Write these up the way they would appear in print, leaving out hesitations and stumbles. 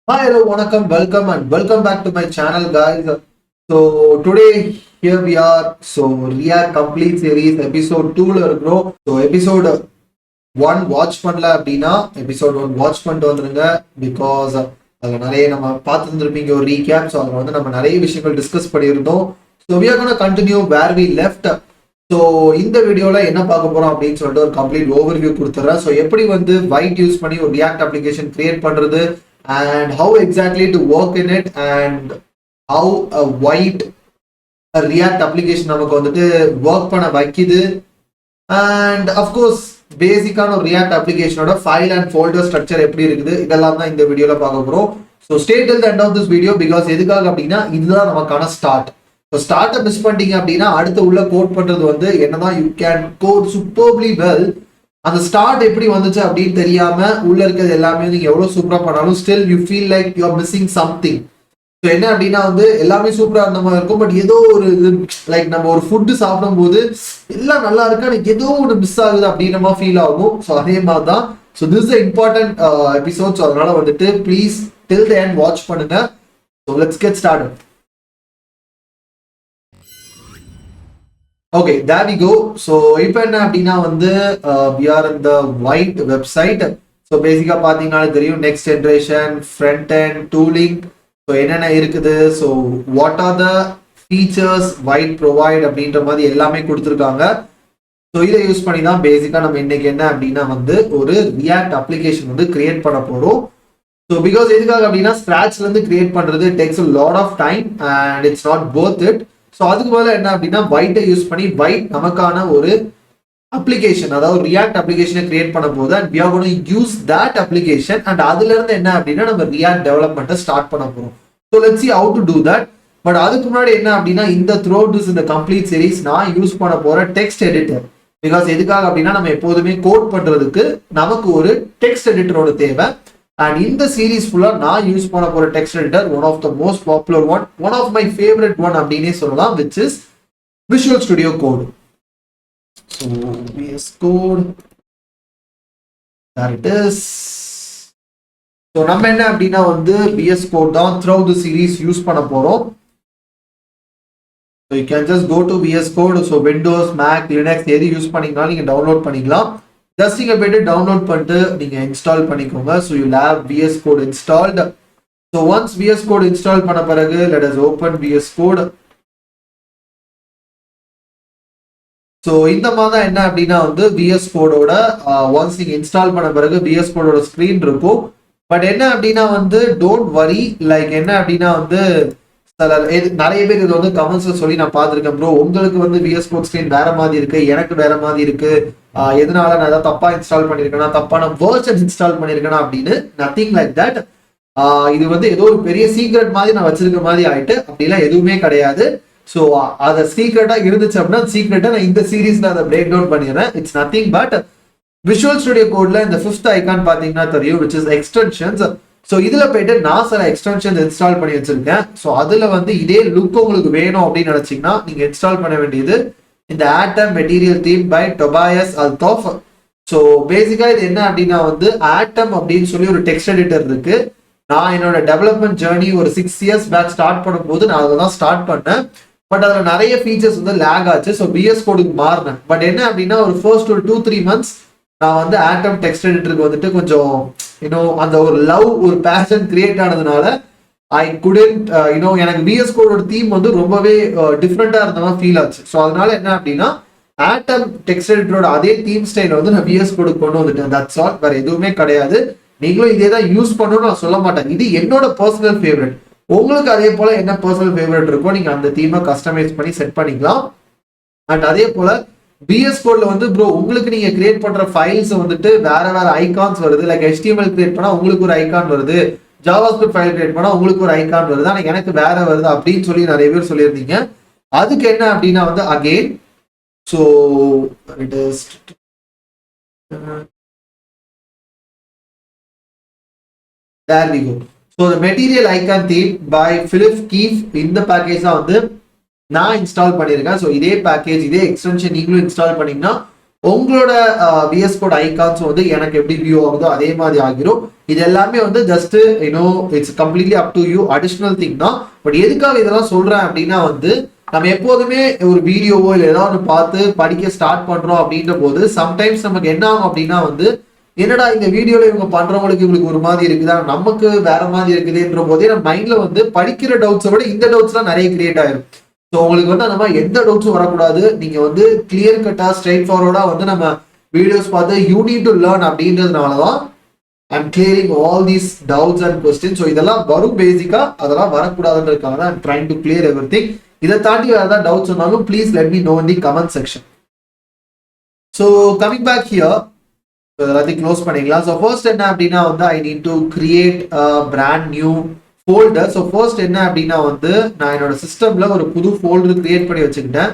Hi, hello, vanakkam, welcome and welcome back to my channel, guys. So today here we are. So React complete series episode 2 ல இருக்கிறோம். So episode 1 watch பண்ணல அப்படின்னா episode 1 watch பண்ணிட்டு வந்துருங்க. Because அதில் நிறைய நம்ம பார்த்துருந்துருப்பீங்க ஒரு ரீகேப். ஸோ அதில் வந்து நம்ம நிறைய விஷயங்கள் டிஸ்கஸ் பண்ணியிருந்தோம். So we are gonna continue where we left. So இந்த வீடியோவில் என்ன பார்க்க போகிறோம் அப்படின்னு சொல்லிட்டு ஒரு கம்ப்ளீட் ஓவர்வியூ கொடுத்துட்றேன். ஸோ எப்படி வந்து வைட் யூஸ் பண்ணி ஒரு ரியாக்ட் அப்ளிகேஷன் கிரியேட் பண்ணுறது and how exactly to work in it and how a white a React application நமக்கு வந்துட்டு ஒர்க் பண்ண வைக்குது and of course பேசிக்கான ஒரு React அப்ளிகேஷனோட ஃபைல் அண்ட் ஃபோல்டர் ஸ்ட்ரக்சர் எப்படி இருக்குது இதெல்லாம் தான் இந்த வீடியோல பார்க்க போறோம். So stay till the end of this video because எதுக்காக அப்படின்னா இதுதான் நமக்கான ஸ்டார்ட். ஸோ ஸ்டார்ட்டை மிஸ் பண்ணிட்டீங்க அப்படின்னா அடுத்து உள்ள கோட் பண்றது வந்து என்னதான் யூ கேன் கோட் சூப்பர்லி வெல், அந்த ஸ்டார்ட் எப்படி வந்துச்சு அப்படின்னு தெரியாம உள்ள இருக்கிறது எல்லாமே நீங்க எவ்வளவு சூப்பரா பண்ணாலும் still you feel like you are missing something. So என்ன அப்படின்னா வந்து எல்லாமே சூப்பரா இருந்த மாதிரி இருக்கும், பட் ஏதோ ஒரு இது லைக் நம்ம ஒரு ஃபுட்டு சாப்பிடும் போது எல்லாம் நல்லா இருக்கு எனக்கு ஏதோ ஒன்று மிஸ் ஆகுது அப்படின்ற மாதிரி ஃபீல் ஆகும். ஸோ அதே மாதிரி தான். So this is important episode. So அதனால வந்துட்டு please till the end watch பண்ணுங்க. So let's get started. Okay, there we go. So இப்போ என்ன அப்படின்னா வந்து we are in the white website. So பேசிக்காக பார்த்தீங்கன்னா தெரியும் next generation front and tooling. So என்னென்ன இருக்குது, so what are the features white provide அப்படின்ற மாதிரி எல்லாமே கொடுத்துருக்காங்க. ஸோ இதை யூஸ் பண்ணி தான் பேசிக்காக நம்ம இன்னைக்கு என்ன அப்படின்னா வந்து ஒரு ரியாக்ட் அப்ளிகேஷன் வந்து கிரியேட் பண்ண போகிறோம். ஸோ பிகாஸ் எதுக்காக அப்படின்னா ஸ்க்ராட்ச்லேருந்து கிரியேட் பண்ணுறது takes a lot of time and it's not worth it. So அதுக்கு மேலே என்ன அப்படின்னா வைட்டை யூஸ் பண்ணி வைட் நமக்கான ஒரு அப்ளிகேஷன், அதாவது ரியாக்ட் அப்ளிகேஷனை கிரியேட் பண்ண போது and we are going to use that application and அதுல இருந்து என்ன அப்படின்னா நம்ம ரியாக்ட் டெவலப்மெண்ட்டை ஸ்டார்ட் பண்ண போறோம். So let's see how to do that. But அதுக்கு முன்னாடி என்ன அப்படின்னா இந்த throughout this இந்த கம்ப்ளீட் சீரிஸ் நான் யூஸ் பண்ண போற டெக்ஸ்ட் எடிட்டர். பிகாஸ் எதுக்காக அப்படின்னா நம்ம எப்போதுமே கோட் பண்றதுக்கு நமக்கு ஒரு டெக்ஸ்ட் எடிட்டரோட தேவை. அண்ட் இந்த சீரீஸ் ஃபுல்லா நான் யூஸ் பண்ண போற text editor one of the most popular one of my favourite one அப்படின்னே சொல்லலாம், which is Visual Studio Code. So VS Code, there it is. So நம்ம என்ன அப்படின்னா வந்து VS Code தான் throughout the series யூஸ் பண்ண போறோம். So you can just go to VS Code. So Windows, Mac, Linux எது யூஸ் பண்ணிங்கனாலும் நீங்க டவுன்லோட் பண்ணிக்கலாம். ஜஸ்ட் நீங்க போயிட்டு டவுன்லோட் பண்ணிட்டு நீங்க இன்ஸ்டால் பண்ணிக்கோங்க. So you have VS Code installed. So once VS Code install பண்ண பிறகு let us open VS Code. So இந்த மாதிரி தான் என்ன அப்படின்னா வந்து VS Codeோட ஒன்ஸ் நீங்க இன்ஸ்டால் பண்ண பிறகு VS Codeோட ஸ்கிரீன் இருக்கும். பட் என்ன அப்படின்னா வந்து டோன்ட் வரி, லைக் என்ன அப்படின்னா வந்து நிறைய பேர் இது வந்து கமெண்ட்ஸ்ல சொல்லி நான் பார்த்துருக்கேன், ப்ரோ உங்களுக்கு வந்து VS Code ஸ்கிரீன் வேற மாதிரி இருக்கு, எனக்கு வேற மாதிரி இருக்கு, எதனால நான் ஏதாவது தப்பா இன்ஸ்டால் பண்ணிருக்கேனா, தப்பான வேர்ஷன் இன்ஸ்டால் பண்ணிருக்கேனா அப்படின்னு. Nothing like that. இது வந்து ஏதோ ஒரு பெரிய சீக்ரெட் மாதிரி நான் வச்சிருக்க மாதிரி ஆயிட்டு, அப்படிலாம் எதுவுமே கிடையாது. ஸோ அதை சீக்ரெட்டா இருந்துச்சு அப்படின்னா சீக்ரெட்டா நான் இந்த சீரீஸ்ல அதை பிரேக் டவுன் பண்ணிடுறேன். It's nothing but visual studio கோட்ல இந்த 5th ஐகான் பாத்தீங்கன்னா தெரியும், விச் இஸ் எக்ஸ்டென்ஷன்ஸ். ஸோ இதுல போயிட்டு நான் சில எக்ஸ்டென்ஷன்ஸ் இன்ஸ்டால் பண்ணி வச்சிருக்கேன். ஸோ அதுல வந்து இதே லுக் உங்களுக்கு வேணும் அப்படின்னு நினைச்சீங்கன்னா நீங்க இன்ஸ்டால் பண்ண வேண்டியது இந்த Atom material theme by Tobias Althoff. So basically இது என்ன அப்படின்னா வந்து ஆட்டம் அப்படின்னு சொல்லி ஒரு டெக்ஸ்ட் எடிட்டர் இருக்கு. நான் என்னோட டெவலப்மெண்ட் ஜேர்னி ஒரு 6 years பேக் ஸ்டார்ட் பண்ணும்போது நான் அதை தான் ஸ்டார்ட் பண்ணேன். பட் அதுல நிறைய ஃபீச்சர்ஸ் வந்து லேக் ஆச்சு. So VS Codeக்கு மாறினேன். பட் என்ன அப்படின்னா ஒரு ஃபர்ஸ்ட் ஒரு 2-3 months நான் வந்து ஆட்டம் டெக்ஸ்ட் எடிட்டருக்கு வந்துட்டு கொஞ்சம் அந்த ஒரு லவ் ஒரு பேஷன் கிரியேட் ஆனதுனால ஐ குடன்ட் எனக்கு VS Codeோட தீம் வந்து ரொம்பவே டிஃப்ரெண்டா இருந்த மாதிரி ஃபீல் ஆச்சு. ஸோ அதனால என்ன அப்படின்னா ஆட்டம் டெக்ஸ்ட் எடிட்டரோட அதே தீம் ஸ்டைல் வந்து நான் VS Codeக்கு கொண்டு வந்துட்டேன். தட்ஸ் ஆல், வேற எதுவுமே கிடையாது. நீங்களும் இதே தான் யூஸ் பண்ணணும்னு நான் சொல்ல மாட்டேன். இது என்னோட பர்சனல் ஃபேவரட். உங்களுக்கு அதே போல என்ன பர்சனல் ஃபேவரட் இருக்கோ நீங்க அந்த தீமை கஸ்டமைஸ் பண்ணி செட் பண்ணிக்கலாம். அண்ட் அதே போல VS Codeல வந்து ப்ரோ உங்களுக்கு நீங்க கிரியேட் பண்ற ஃபைல்ஸ் வந்துட்டு வேற வேற ஐகான்ஸ் வருது. லைக் HTML கிரியேட் பண்ணா உங்களுக்கு ஒரு ஐகான் வருது, ஜாவாஸ்கிரிப்ட் ஃபைல் கிரியேட் பண்ணா உங்களுக்கு ஒரு ஐகான் வருது, ஆனா எனக்கு வேற வருது அப்படின்னு சொல்லி நிறைய பேர் சொல்லியிருந்தீங்க. அதுக்கு என்ன அப்படின்னா வந்து again so it is there we go. So the material icon theme by Philip Keefe இந்த பேக்கேஜ் தான் வந்து நான் இன்ஸ்டால் பண்ணியிருக்கேன். ஸோ இதே பேக்கேஜ் இதே எக்ஸ்டென்ஷன் நீங்களும் இன்ஸ்டால் பண்ணீங்கன்னா உங்களோட விஎஸ் கோட் ஐகான்ஸ் வந்து எனக்கு எப்படி வியூ ஆகுதோ அதே மாதிரி ஆகிரும். இது எல்லாமே வந்து just it's completely up to you, additional thing தான். பட் எதுக்காக இதெல்லாம் சொல்றேன் அப்படின்னா வந்து நம்ம எப்போதுமே ஒரு வீடியோவோ இல்லை ஏதாவது பார்த்து படிக்க ஸ்டார்ட் பண்றோம் அப்படின்ற போது சம்டைம்ஸ் நமக்கு என்ன ஆகும் அப்படின்னா வந்து என்னடா இந்த வீடியோல இவங்க பண்றவங்களுக்கு இவங்களுக்கு ஒரு மாதிரி இருக்குதா, நமக்கு வேற மாதிரி இருக்குதுன்ற போதே நம்ம மைண்ட்ல வந்து படிக்கிற டவுட்ஸை விட இந்த டவுட்ஸ் எல்லாம் நிறைய கிரியேட் ஆயிரும். ஸோ உங்களுக்கு வந்து அந்த மாதிரி எந்த டவுட்ஸும் வரக்கூடாது. நீங்க வந்து கிளியர் கட்டா ஸ்ட்ரெயிட் ஃபார்வர்டா வந்து நம்ம வீடியோஸ் பார்த்து யூ நீட் டு லேர்ன் அப்படின்றதுனாலதான் I'm clearing all these doubts and question. So இதெல்லாம் வரும் பேசிக்கா, அதெல்லாம் வரக்கூடாதுன்றதுக்காக தான் I'm trying to clear everything. இதை தாண்டி வேற ஏதாவது டவுட்ஸ் சொன்னாலும் please let me know in the comment section. So coming back here, எல்லாத்தையும் க்ளோஸ் பண்ணிக்கலாம். ஸோ ஃபர்ஸ்ட் என்ன அப்படின்னா வந்து I need to create a brand new folder. So first என்ன அப்படின்னா வந்து நான் என்னோட சிஸ்டம்ல ஒரு புது ஃபோல்டர் கிரியேட் பண்ணி வச்சுக்கிட்டேன்.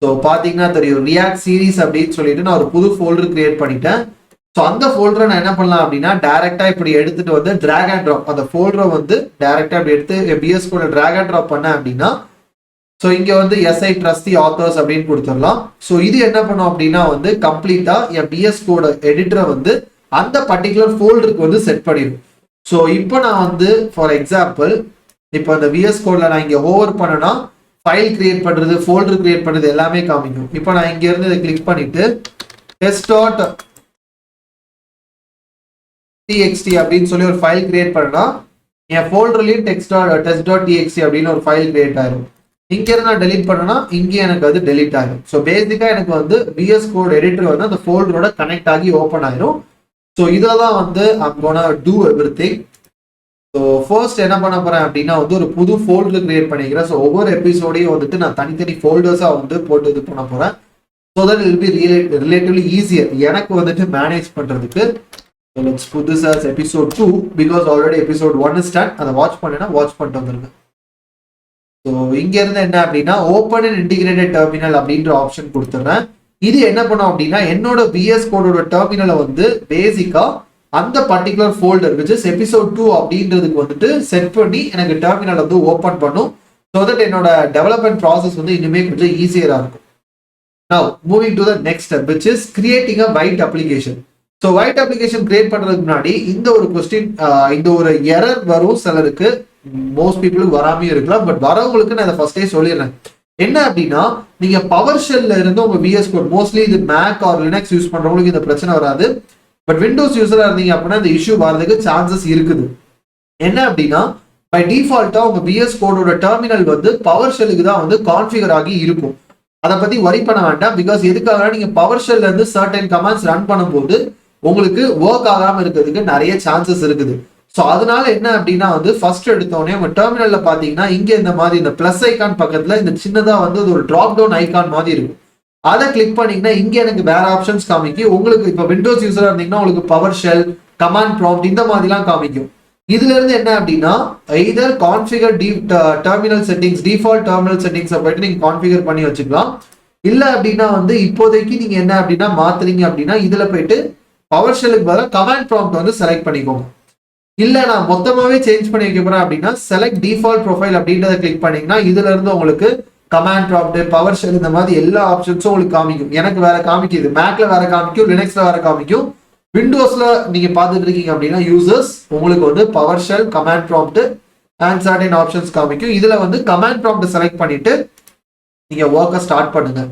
ஸோ பார்த்தீங்கன்னா தெரியும் ரியாக்ட் சீரீஸ் அப்படின்னு சொல்லிட்டு நான் ஒரு புது ஃபோல்டர் கிரியேட் பண்ணிட்டேன். ஸோ அந்த ஃபோல்டரை நான் என்ன பண்ணலாம் அப்படின்னா டைரக்டா இப்படி எடுத்துட்டு வந்து டிராக் அண்ட் ட்ராப், அந்த ஃபோல்டரை வந்து டைரக்டா இப்படி எடுத்து பிஎஸ் கோட டிராக் அண்ட் ட்ராப் பண்ணேன் அப்படின்னா ஸோ இங்க வந்து எஸ்ஐ ட்ரஸ்ட் தி ஆத்தர்ஸ் அப்படின்னு கொடுத்துடலாம். ஸோ இது என்ன பண்ணும் அப்படின்னா வந்து கம்ப்ளீட்டா என் பிஎஸ் கோட எடிட்டரை வந்து அந்த பர்டிகுலர் ஃபோல்டருக்கு வந்து செட் பண்ணிடும். ஸோ இப்போ நான் வந்து ஃபார் எக்ஸாம்பிள் இப்போ அந்த விஎஸ் கோட்ல நான் இங்க ஓவர் பண்ணனா ஃபைல் கிரியேட் பண்றது, ஃபோல்டர் கிரியேட் பண்றது எல்லாமே காமிக்கும். இப்போ நான் இங்க இருந்து இதை கிளிக் பண்ணிட்டு test.txt அப்படின்னு சொல்லி ஒரு ஃபைல் கிரியேட் பண்ணா என் ஃபோல்டர்லயும் test.txt அப்படின்னு ஒரு ஃபைல் கிரியேட் ஆயிரும். இங்க இருந்து நான் டெலிட் பண்ணனா இங்கே எனக்கு அது டெலிட் ஆகும். ஸோ பேசிக்கா எனக்கு வந்து விஎஸ் கோட் எடிட்டர் வந்து அந்த ஃபோல்டரோட கனெக்ட் ஆகி ஓப்பன் ஆயிரும். ஸோ இதில் தான் வந்து I'm gonna do everything. So first என்ன பண்ண போறேன் அப்படின்னா வந்து ஒரு புது ஃபோல்டர் கிரியேட் பண்ணிக்கிறேன். ஸோ ஒவ்வொரு எபிசோடையும் வந்துட்டு நான் தனித்தனி ஃபோல்டர்ஸா வந்து போட்டு இது பண்ண போறேன். So that'll be relatively easier எனக்கு வந்துட்டு மேனேஜ் பண்றதுக்கு. So let's put this as episode 2 because already episode 1 is done. அதை வாட்ச் பண்ணேன்னா வாட்ச் பண்ணிட்டு வந்துருங்க. ஸோ இங்க இருந்து என்ன அப்படின்னா ஓப்பன் அண்ட் இன்டிகிரேட்டட் டெர்மினல் அப்படின்ற ஆப்ஷன் கொடுத்துட்றேன். இது என்ன பண்ணும் அப்படின்னா என்னோட விஎஸ் கோடோட டெர்மினலை வந்து பேசிக்கா அந்த particular folder which is episode 2 அப்படின்றதுக்கு வந்துட்டு செட் பண்ணி எனக்கு டெர்மினல் வந்து ஓப்பன் பண்ணும். ஸோ தட் என்னோட டெவலப்மெண்ட் ப்ராசஸ் வந்து இன்னுமே கொஞ்சம் ஈஸியரா இருக்கும். Now moving to the next step which is creating a white application. So white application create பண்றதுக்கு முன்னாடி இந்த ஒரு கொஸ்டின், இந்த ஒரு எரர் வரும் சிலருக்கு, மோஸ்ட் பீப்புளுக்கு வராமையும் இருக்கலாம். பட் வரவங்களுக்கு நான் இதை ஃபர்ஸ்டே சொல்லிடுறேன். என்ன அப்படின்னா நீங்க பவர் ஷெல்ல இருந்து உங்க விஎஸ் கோட், மோஸ்ட்லி இது மேக் ஆர் லினக்ஸ் யூஸ் பண்றவங்களுக்கு இந்த பிரச்சனை வராது. பட் விண்டோஸ் யூஸரா இருந்தீங்க அப்படின்னா இந்த இஷ்யூ வரதுக்கு சான்சஸ் இருக்குது. என்ன அப்படின்னா பை டிஃபால்ட்டா உங்க விஎஸ் கோடோட டெர்மினல் வந்து பவர் ஷெல்லுக்கு தான் வந்து கான்ஃபிகர் ஆகி இருக்கும். அதை பத்தி வரி பண்ண வேண்டாம். பிகாஸ் எதுக்காக நீங்க பவர் ஷெல்ல இருந்து சர்டன் கமாண்ட்ஸ் ரன் பண்ணும்போது உங்களுக்கு ஒர்க் ஆகாம இருக்கிறதுக்கு நிறைய சான்சஸ் இருக்குது. ஸோ அதனால என்ன அப்படின்னா வந்து ஃபர்ஸ்ட் எடுத்தோடனே உங்க டெர்மினல்ல பாத்தீங்கன்னா இங்க இந்த மாதிரி இந்த பிளஸ் ஐகான் பக்கத்துல இந்த சின்னதா வந்து ஒரு டிராப் டவுன் ஐகான் மாதிரி இருக்கும். அதை கிளிக் பண்ணீங்கன்னா இங்க எனக்கு வேற ஆப்ஷன்ஸ் காமிக்கும். உங்களுக்கு இப்போ விண்டோஸ் யூஸரா இருந்தீங்கன்னா உங்களுக்கு பவர் ஷெல், கமாண்ட் ப்ராம்ப்ட் இந்த மாதிரிலாம் காமிக்கும். இதுல இருந்து என்ன அப்படின்னா either configure terminal settings, default terminal செட்டிங்ஸை போயிட்டு நீங்க கான்ஃபிகர் பண்ணி வச்சுக்கலாம். இல்ல அப்படின்னா வந்து இப்போதைக்கு நீங்க என்ன அப்படின்னா மாத்துறீங்க அப்படின்னா இதுல போயிட்டு பவர் ஷெல்லுக்கு பதிலாக கமாண்ட் ப்ராம்ப்ட் வந்து செலக்ட் பண்ணிக்கோங்க. இல்ல நான் மொத்தமாவே சேஞ்ச் பண்ணி வைக்க போறேன் அப்படின்னா செலக்ட் டிஃபால்ட் ப்ரொஃபைல் அப்படின்றத கிளிக் பண்ணீங்கன்னா இதுல இருந்து உங்களுக்கு கமாண்ட் ப்ராம்ப்ட், பவர் ஷெல் இந்த மாதிரி எல்லா ஆப்ஷன்ஸும் உங்களுக்கு காமிக்கும். எனக்கு வேற காமிக்குது, மேக்ல வேற காமிக்கும், லினக்ஸ்ல வேற காமிக்கும். விண்டோஸ்ல நீங்க பார்த்துட்டு இருக்கீங்க அப்படின்னா யூசர்ஸ் உங்களுக்கு வந்து power shell, command prompt and certain options காமிக்கும். இதுல வந்து கமாண்ட் ப்ராம்ப்ட் செலக்ட் பண்ணிட்டு நீங்க ஒர்க்கை ஸ்டார்ட் பண்ணுங்க.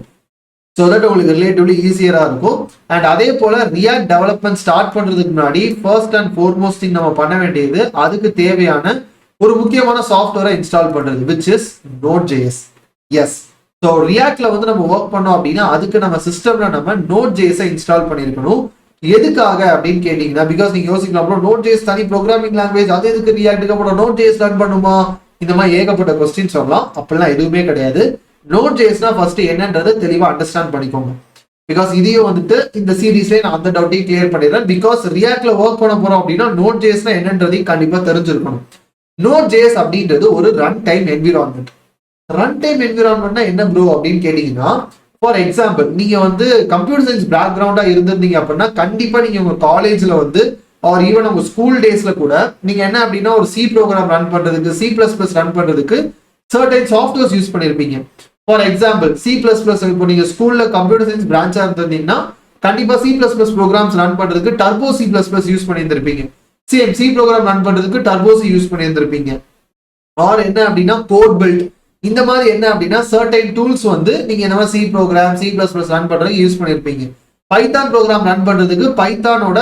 ஸோ தட் உங்களுக்கு ரிலேட்டிவ்லி ஈஸியரா இருக்கும். அண்ட் அதே போல ரியாக்ட் டெவலப்மெண்ட் ஸ்டார்ட் பண்றதுக்கு முன்னாடி ஃபர்ஸ்ட் அண்ட் ஃபோர்மோஸ்ட் திங் நம்ம பண்ண வேண்டியது அதுக்கு தேவையான ஒரு முக்கியமான சாஃப்ட்வேரை இன்ஸ்டால் பண்றது which is Node.js. Yes, so ரியாக்ட்ல வந்து நம்ம ஒர்க் பண்ணோம் அப்படின்னா அதுக்கு நம்ம சிஸ்டம்ல நம்ம Node.js இன்ஸ்டால் பண்ணிருக்கணும். எதுக்காக அப்படின்னு கேட்டீங்கன்னா பிகாஸ் நீங்க யோசிக்கலாம் Node.js தனி ப்ரோக்ராமிங் லாங்குவேஜ், அது எதுக்கு ரியாக்டுக்கு அப்புறம் Node.js ரன் பண்ணுமா, இந்த மாதிரி ஏகப்பட்ட கொஸ்டின் சொல்லலாம். அப்படிலாம் எதுவுமே கிடையாது. Node.jsனா ஃபர்ஸ்ட் என்னன்றது தெளிவா அண்டர்ஸ்டாண்ட் பண்ணிக்கோங்க. பிகாஸ் இதையும் வந்துட்டு இந்த சீரீஸ்ல நான் அந்த டவுட்டையும் கிளியர் பண்ணிடுறேன். பிகாஸ் ரியாக்ட்ல ஒர்க் பண்ண போறோம் அப்படின்னா Node.jsனா என்னன்றதையும் கண்டிப்பா தெரிஞ்சிருக்கணும். Node.js அப்படின்றது ஒரு run time environment. Run time என்விரான்மெண்ட்னா என்ன ப்ரோ அப்படின்னு கேட்டீங்கன்னா ஃபார் எக்ஸாம்பிள் நீங்க வந்து கம்ப்யூட்டர் சயின்ஸ் பேக்ரவுண்டா இருந்திருந்தீங்க அப்படின்னா கண்டிப்பா நீங்க உங்க காலேஜ்ல வந்து ஆர் ஈவன் உங்க ஸ்கூல் டேஸ்ல கூட நீங்க என்ன அப்படின்னா ஒரு சி ப்ரோக்ராம் ரன் பண்றதுக்கு, C++ ரன் பண்றதுக்கு சர்டன் சாஃப்ட்வேர்ஸ் யூஸ் பண்ணிருப்பீங்க. ஃபார் எக்ஸாம்பிள் C++ இப்போ நீங்க ஸ்கூல்ல கம்ப்யூட்டர் சயின்ஸ் பிரான்ச்சா இருந்திருந்தீங்கன்னா கண்டிப்பா C++ ப்ரோக்ராம்ஸ் ரன் பண்றதுக்கு டர்போ C++ யூஸ் பண்ணியிருந்திருப்பீங்க. சேம் சி ப்ரோக்ராம் ரன் பண்றதுக்கு டர்போ சி யூஸ் பண்ணியிருந்திருப்பீங்க. ஆர் என்ன அப்படின்னா கோட் பில்ட், இந்த மாதிரி என்ன அப்படின்னா சர்டைன் டூல்ஸ் வந்து நீங்க என்ன சி ப்ரோக்ராம் C++ ரன் பண்றதுக்கு யூஸ் பண்ணியிருப்பீங்க. பைத்தான் ப்ரோக்ராம் ரன் பண்றதுக்கு பைத்தானோட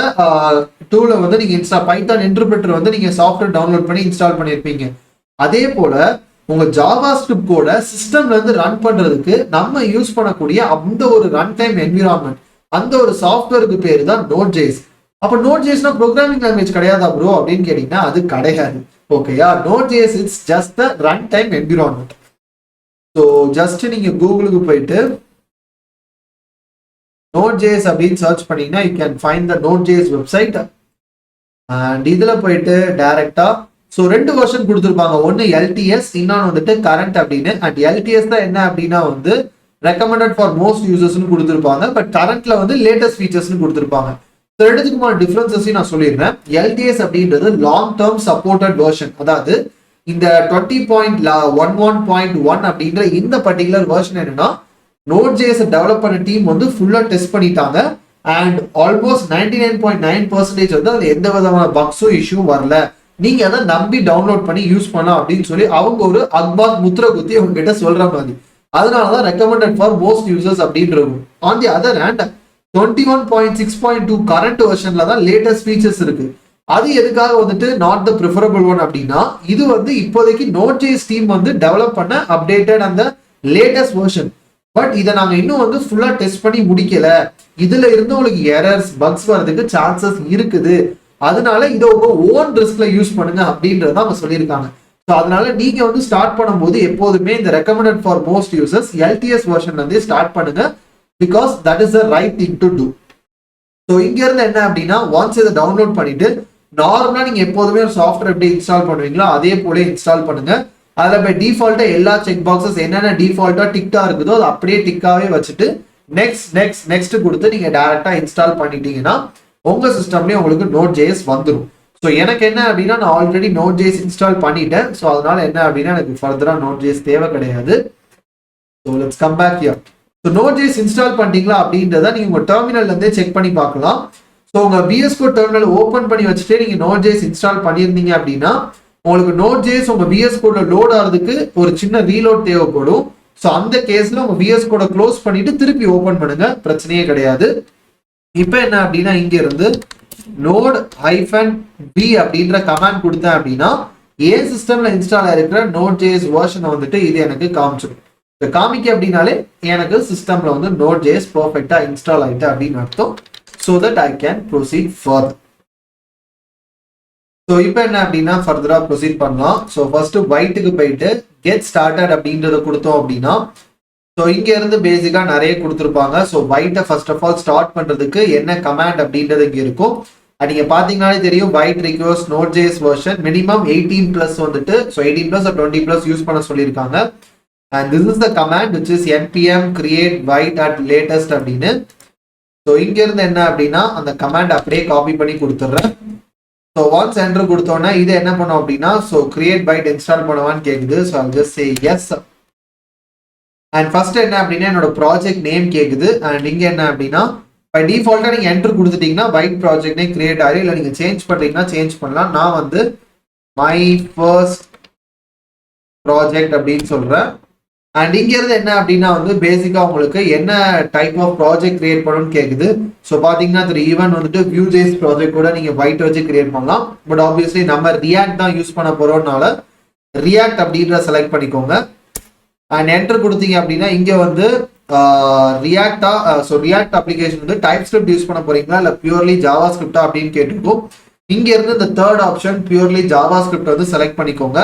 டூலை வந்து நீங்க பைத்தான் இன்டர்பிரட்டர் வந்து நீங்க சாஃப்ட்வேர் டவுன்லோட் பண்ணி இன்ஸ்டால் பண்ணியிருப்பீங்க. அதே போல உங்க ஜாவா ஸ்கிரிப்ட் கோட சிஸ்டம்ல இருந்து ரன் பண்றதுக்கு நம்ம யூஸ் பண்ணக்கூடிய அந்த ஒரு ரன் டைம் என்விரான்மெண்ட், அந்த ஒரு சாஃப்ட்வேருக்கு பேரு தான் நோட் ஜேஸ். அப்ப நோட் ஜேஸ்னா ப்ரோக்ராமிங் லாங்குவேஜ் கிடையாதா ப்ரோ அப்படின்னு கேட்டீங்கன்னா அது கிடையாது. ஓகேயா, Node JS it's just the run time environment. So just நீங்க கூகுளுக்கு போயிட்டு நோட் ஜேஸ் அப்படின்னு சர்ச் பண்ணீங்கன்னா you can find the Node JS website. And இதுல போயிட்டு டைரக்டா ஸோ 2 வெர்ஷன் கொடுத்துருப்பாங்க. ஒன்னு LTS, இன்னொன்று வந்துட்டு கரண்ட் அப்படின்னு. அண்ட் LTS தான் என்ன அப்படின்னா வந்து ரெக்கமெண்டட் ஃபார் மோஸ்ட் யூசர்ஸ்னு கொடுத்துருப்பாங்க. பட் கரண்ட்ல வந்து லேட்டஸ்ட் ஃபீச்சர்ஸ்னு கொடுத்துருப்பாங்க. ஸோ ரெண்டுத்துக்குமான டிஃபரன்சஸையும் நான் சொல்லிடுறேன். LTS அப்படின்றது லாங் டேர்ம் சப்போர்ட்டட் வெர்ஷன். அதாவது இந்த 20.11.1 அப்படின்ற இந்த பர்டிகுலர் வெர்ஷன் என்னன்னா நோட் ஜேஸ் டெவலப் பண்ண டீம் வந்து ஃபுல்லா டெஸ்ட் பண்ணிட்டாங்க. அண்ட் ஆல்மோஸ்ட் 99.9% வந்து அது எந்த விதமான பக்ஸும் இஷ்யூ வரல, நீங்க அதை நம்பி டவுன்லோட் பண்ணி யூஸ் பண்ணலாம் அப்படின்னு சொல்லி அவங்க ஒரு அக்பாத் முத்திர குத்தி அவங்க கிட்ட சொல்ற மாதிரி. அதனாலதான் ரெக்கமெண்டட் ஃபார் மோஸ்ட் யூசர்ஸ் அப்படின்னு இருக்கும். On the other hand 21.6.2 current வெர்ஷன்ல தான் லேட்டஸ்ட் ஃபீச்சர்ஸ் இருக்கு. அது எதுக்காக வந்துட்டு நாட் த ப்ரிஃபரபிள் ஒன் அப்படின்னா இது வந்து இப்போதைக்கு நோட் ஜேஸ் டீம் வந்து டெவலப் பண்ண அப்டேட்டட் அந்த லேட்டஸ்ட் வெர்ஷன். பட் இதை நாங்க இன்னும் வந்து ஃபுல்லா டெஸ்ட் பண்ணி முடிக்கல, இதுல இருந்து உங்களுக்கு எரர்ஸ் பக்ஸ் வரதுக்கு சான்சஸ் இருக்குது, அதனால இதை உங்க ஓன் ரிஸ்க்ல யூஸ் பண்ணுங்க அப்படின்றத அவங்க சொல்லியிருக்காங்க. ஸோ அதனால நீங்க வந்து ஸ்டார்ட் பண்ணும்போது எப்போதுமே இந்த recommended for most users LTS வெர்ஷன்ல இருந்து ஸ்டார்ட் பண்ணுங்க. Because that is the right thing to do. So இங்க இருந்து என்ன அப்படின்னா ஒன்ஸ் இதை டவுன்லோட் பண்ணிட்டு நார்மலா நீங்க எப்போதுமே ஒரு சாஃப்ட்வேர் எப்படி இன்ஸ்டால் பண்ணுவீங்களோ அதே போல இன்ஸ்டால் பண்ணுங்க. அதுல போய் டிஃபால்ட்டா எல்லா செக் பாக்ஸஸ் என்னென்ன டிஃபால்ட்டா டிக்டா இருக்குதோ அது அப்படியே டிக்காவே வச்சுட்டு நெக்ஸ்ட் நெக்ஸ்ட் நெக்ஸ்ட் கொடுத்து நீங்க டைரக்டா இன்ஸ்டால் பண்ணிட்டீங்கன்னா உங்க சிஸ்டம்லயே உங்களுக்கு நோட் ஜேஎஸ் வந்துடும். ஸோ எனக்கு என்ன அப்படின்னா நான் ஆல்ரெடி நோட் ஜேஎஸ் இன்ஸ்டால் பண்ணிட்டேன். ஸோ அதனால என்ன அப்படின்னா எனக்கு ஃபர்தரா நோட் ஜேஎஸ் தேவை கிடையாது. So let's come back here. So Node JS install பண்ணிட்டீங்களா அப்படின்றத நீங்க உங்க டெர்மினல்ல இருந்தே செக் பண்ணி பார்க்கலாம். ஸோ உங்க VS Code டெர்மினல் ஓப்பன் பண்ணி வச்சுட்டு நீங்க நோட் ஜேஎஸ் இன்ஸ்டால் பண்ணியிருந்தீங்க அப்படின்னா உங்களுக்கு நோட் ஜேஎஸ் உங்க VS Code லோட் ஆகிறதுக்கு ஒரு சின்ன ரீலோட் தேவைப்படும். ஸோ அந்த கேஸ்ல உங்க VS Code க்ளோஸ் பண்ணிட்டு திருப்பி ஓப்பன் பண்ணுங்க, பிரச்சனையே கிடையாது. இப்போ என்ன அப்படின்னா இங்க இருந்து node-b அப்படின்ற கமாண்ட் கொடுத்தேன் அப்படின்னா ஏன் சிஸ்டம்ல இன்ஸ்டால் ஆயிருக்கிற நோட் ஜேஎஸ் வெர்ஷனை வந்துட்டு இது எனக்கு காமிச்சிடும். காமிக்க அப்படின்னாலே எனக்கு சிஸ்டம்ல வந்து நோட் ஜேஎஸ் பர்ஃபெக்டா இன்ஸ்டால் ஆயிட்டு அப்படின்னு அர்த்தம். so that I can proceed further. So இப்போ என்ன அப்படின்னா ஃபர்தரா ப்ரொசீட் பண்ணலாம். ஸோ ஃபர்ஸ்ட் பைட்டுக்கு போயிட்டு கெட் ஸ்டார்டட் அப்படின்றத கொடுத்தோம் அப்படின்னா ஸோ இங்க இருந்து பேசிக்கா நிறைய கொடுத்துருப்பாங்க. ஸோ பைட்டை ஃபர்ஸ்ட் ஆஃப் ஆல் ஸ்டார்ட் பண்றதுக்கு என்ன கமாண்ட் அப்படின்றது இங்க இருக்கும். நீங்க பாத்தீங்கன்னாலே தெரியும் byte request Node JS version minimum 18+ வந்துட்டு ஸோ 18+ or 20+ யூஸ் பண்ண சொல்லியிருக்காங்க. And this is the command which is npm create byte at latest அப்படின்னு. ஸோ இங்க இருந்து என்ன அப்படின்னா அந்த கமாண்ட் அப்படியே காப்பி பண்ணி கொடுத்துட்றேன். ஸோ ஒன்ஸ் என்டர் கொடுத்தோன்னா இது என்ன பண்ணும் அப்படின்னா ஸோ கிரியேட் பைட் இன்ஸ்டால் பண்ணுவான்னு கேட்குது. So I'll just say yes. And first என்ன அப்படின்னா என்னோட ப்ராஜெக்ட் நேம் கேட்குது. அண்ட் இங்க என்ன அப்படின்னா பை டிஃபால்ட்டா நீங்க என்டர் கொடுத்துட்டீங்கன்னா பைட் ப்ராஜெக்ட் நேம் கிரியேட் ஆகும். இல்லை நீங்க சேஞ்ச் பண்றீங்கன்னா சேஞ்ச் பண்ணலாம். நான் வந்து மை ஃபர்ஸ்ட் ப்ராஜெக்ட் அப்படின்னு சொல்றேன். அண்ட் இங்க இருந்து என்ன அப்படின்னா வந்து பேசிக்கா உங்களுக்கு என்ன டைப் ஆஃப் ப்ராஜெக்ட் கிரியேட் பண்ணணும்னு கேக்குது. ஸோ பாத்தீங்கன்னா ஈவன் வந்துட்டு Vue.js ப்ராஜெக்ட் கூட நீங்க பைட் வச்சு கிரியேட் பண்ணலாம். பட் ஆப்வியஸ்லி நம்ம ரியாக்ட் தான் யூஸ் பண்ண போறோம்னால ரியாக்ட் அப்படின்ற செலக்ட் பண்ணிக்கோங்க. அண்ட் என்டர் கொடுத்தீங்க அப்படின்னா இங்க வந்து ரியாக்டா ஸோ ரியாக்ட் அப்ளிகேஷன் வந்து டைப் ஸ்கிரிப்ட் யூஸ் பண்ண போறீங்களா இல்லை பியூர்லி ஜாவா ஸ்கிரிப்டா அப்படின்னு கேட்டிருக்கோம். இங்க இருந்து இந்த third option purely Java script வந்து செலக்ட் பண்ணிக்கோங்க.